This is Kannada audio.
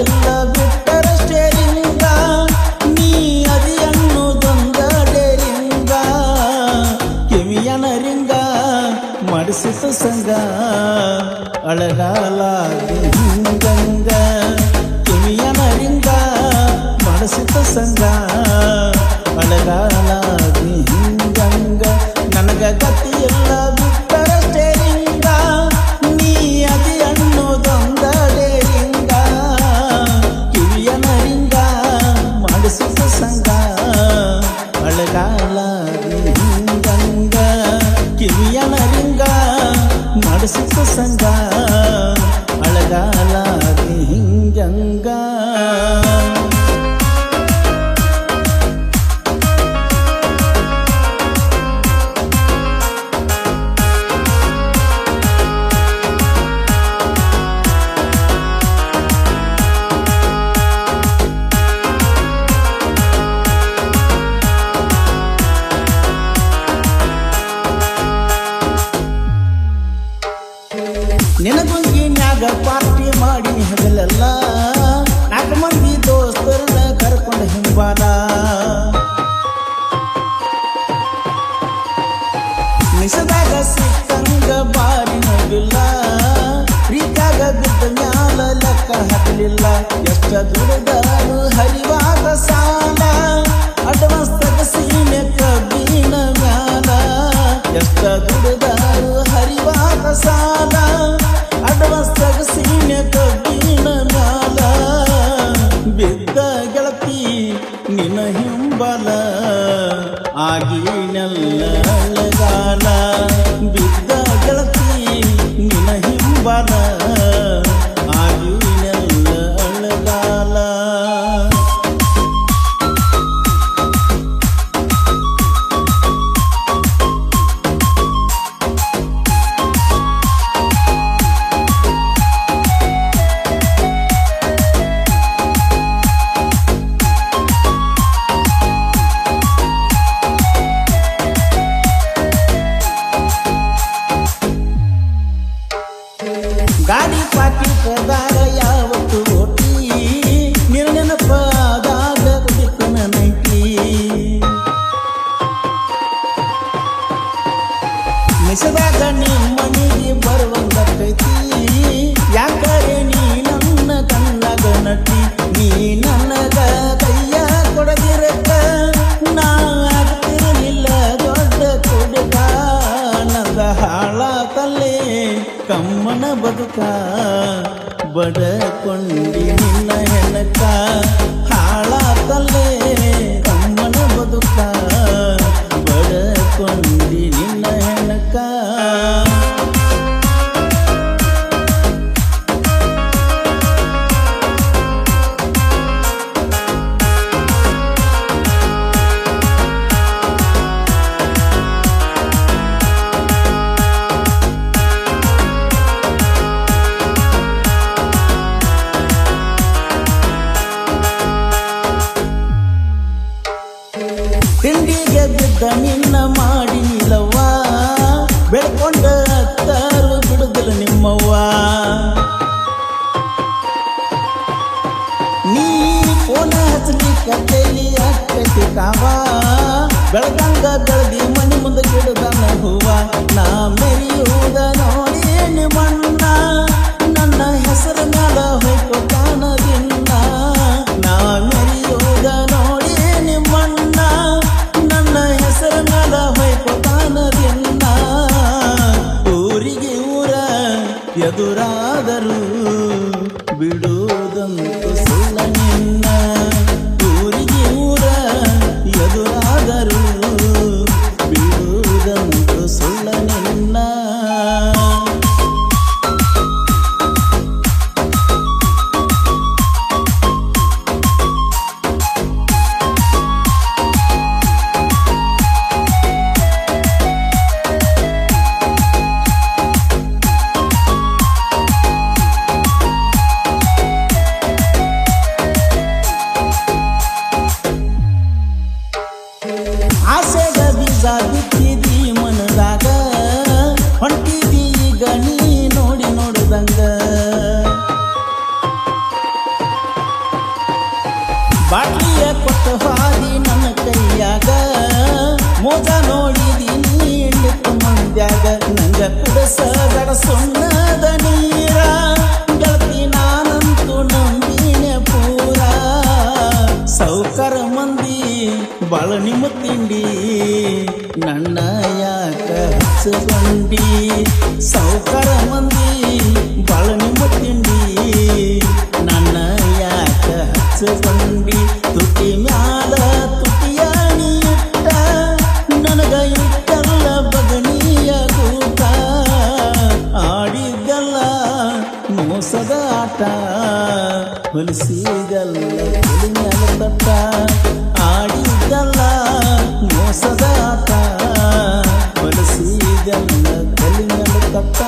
ಇಲ್ಲ ಬಿಟ್ಟರ ಸ್ಟೇರಿಂಗ ನೀ ಅದಿ ಅನ್ನೋದೊಂದ ಡೇರಿಂಗ ಕಿವಿಯನ ರಿಂಗ ಮಾಡಿಸಿತು ಸಂಗ ಅಳಗಾಲಾಗಿ ಹಿಂಗಂಗ ಕಿವಿಯನ ರಿಂಗ ಮಾಡಿಸಿತು ಸಂಗ ಅಳಗಾಲಾಗಿ ಹಿಂಗಂಗ ನನಗ ಗತಿ ಇಲ್ಲ ಬಿಟ್ಟರ ಸ್ಟೇರಿಂಗ ನೀ ಅದಿ ಅನ್ನೋದೊಂದ ಡೇರಿಂಗ ಕಿವಿಯನ ರಿಂಗ ಮಾಡಿಸಿತು ಸಂಗ ಅಳಗಾಲಾಗಿ ಹಿಂಗಂಗ ಕಿವಿಯನ ರಿಂಗ ಮಾಡಿಸಿತು ಸಂಗ ಅಳಗಾಲಾಗಿ ಹಿಂಗಂಗ ನಿನಗುಂಗಿನ್ಯಾಗ ಪಾರ್ಟಿ ಮಾಡಿ ಹಗಲೆಲ್ಲ 4 ಮಂದಿ ದೋಸ್ತರನ್ನ ಕರ್ಕೊಂಡು ಹಿಂಬಾಲ ನಿಸದಾಗ ಸಿಕ್ಕಂಗ ಬಾರಿ ನೋಡಿಲ್ಲ ಪ್ರೀತ್ಯಾಗ ಬಿದ್ದ ಮ್ಯಾಲ ಲೆಕ್ಕ ಹಾಕಲಿಲ್ಲ ಎಷ್ಟ ದುಡಿದಾರು ಹರಿವಾದ ಸಾಲ ಅಡ್ವಾನ್ಸ್ ತಗಸೀನೆ ಕಬ್ಬಿನ ಮ್ಯಾಲ ಎಷ್ಟ ದುಡಿದಾರು ಹರಿವಾದ ಸಾಲ ಅಡ್ವಾನ್ಸ್ ತಗಸೀನೆ ಕಬ್ಬಿನ ಮ್ಯಾಲ ಬಿದ್ದ ಗೆಳತಿ ನಿನ್ನ ಹಿಂಬಲ ಆಗಿನೆಲ್ಲ ಅಳಗಾಲ ಬಿದ್ದ ಗೆಳತಿ ನಿನ್ನ ಹಿಂಬಲ ಆಗಿನೆಲ್ಲ ಅಳಗಾಲ ಗಾಡಿ ಪಾಕಿಟದಾಗ ಯಾವತ್ತು ಓಟಿ ನಿರ್ನೆನಪಾದಾಗ ಕುಡಿತನ ನೈಟಿ ಮಿಸದಾಗ ನಿಮ್ಮನಿಗೆ ಬರುವಂಗೈತಿ ಯಾಕರೆ ನೀ ನನ್ನ ಕಣ್ಣಗ ನಟಿ ನೀ ನನಗ ಕೈಯ ಕೊಡದಿರಕ್ಕ ನಾ ಆಗ್ತಿರಲಿಲ್ಲ ದೊಡ್ಡ ಕೊಡುಗ ನಂದ ಹಾಳಾತಲ್ಲೇ ಕಮ್ಮನ ಬದುಕ ಬಡಕೊಂಡಿ ನಿನ್ನ ಹೆಣಕ ಹಾಳಾತಲ್ಲೇ ಕಮ್ಮನ ಬದುಕ ಬಡಕೊಂಡಿ ನಿನ್ನ ಹೆಣಕ ತಿಂಡಿಗೆ ಬಿದ್ದ ನಿನ್ನ ಮಾಡಿ ನಿಲ್ಲವ್ವ ಬೆಳ್ಕೊಂಡ ಅತ್ತಾರು ಬಿಡುದಿಲ್ಲ ನಿಮ್ಮವ್ವ ನೀ ಫೋನ ಹಚ್ಚಲಿಕ್ಕ ಕೈಲಿ ಅಕ್ಕೈತಿ ಕಾವ ಬೆಳಗಂಗ ಬೆಳದಿ ಮನೆ ಮುಂದೆ ಗಿಡದನ ಹೂವ ನಾ ಮೆರಿಯುವುದ ನೋಡಿ ನಿಮ್ಮಣ್ಣ ನನ್ನ ಹೆಸರ ಮ್ಯಾಲ ಹೊಯ್ಕೊತಾನ ದಿನ್ನ ನಾ ಮೆರಿಯುವುದ ನೋಡಿ ನಿಮ್ಮಣ್ಣ ನನ್ನ ಹೆಸರ ಮ್ಯಾಲ ಹೊಯ್ಕೊತಾನ ದಿನ್ನ ಊರಿಗೆ ಊರ ಎದುರಾದರು ಬಿಡುವುದಂತೂ ಸುಳ್ಳ ನಿನ್ನ ಊರಿಗೆ ಊರ ಎದುರಾದರು ಬಿಡುವುದಂತೂ ಸುಳ್ಳ ನಿನ್ನ ಬಾಯಾಗ ನಂಗ ಕುಡಸಬೇಡ ಸುಣ್ಣದ ನೀರ ಗೆಳತಿ ನಾನಂತೂ ನಂಬಿನೆ ಪೂರ ಸೌಕರ ಮಂದಿ ಬಾಳ ನಿಮ್ಮ ತಿಂಡಿ ನನ್ನ ಯಾಕ ಹಚ್ಚಗೊಂಡಿ ಸೌಕರ ಮಂದಿ ಬಾಳ ನಿಮ್ಮ ತಿಂಡಿ ನನ್ನ ಯಾಕ ಹಚ್ಚಗೊಂಡಿ ತುಟಿ ಮ್ಯಾಲ ತುಟಿಯಾಣಿ ಇಟ್ಟ ನನಗ ಇಟ್ಟಲ್ಲ ಬಗಣಿಯ ಕೂಟ ಆಡಿದ್ದಲ್ಲ ಮೋಸದ ಆಟ ಹೊಲಿಸಿದಲ್ಲ ಹೊಲಿಮ್ಯಾಲ ತಟ್ಟ ಆಡಿದ್ದಲ್ಲ ಮೋಸದ ಆಟ ಹೊಲಿಸಿದಲ್ಲ ಹೊಲಿಮ್ಯಾಲ ತಟ್ಟ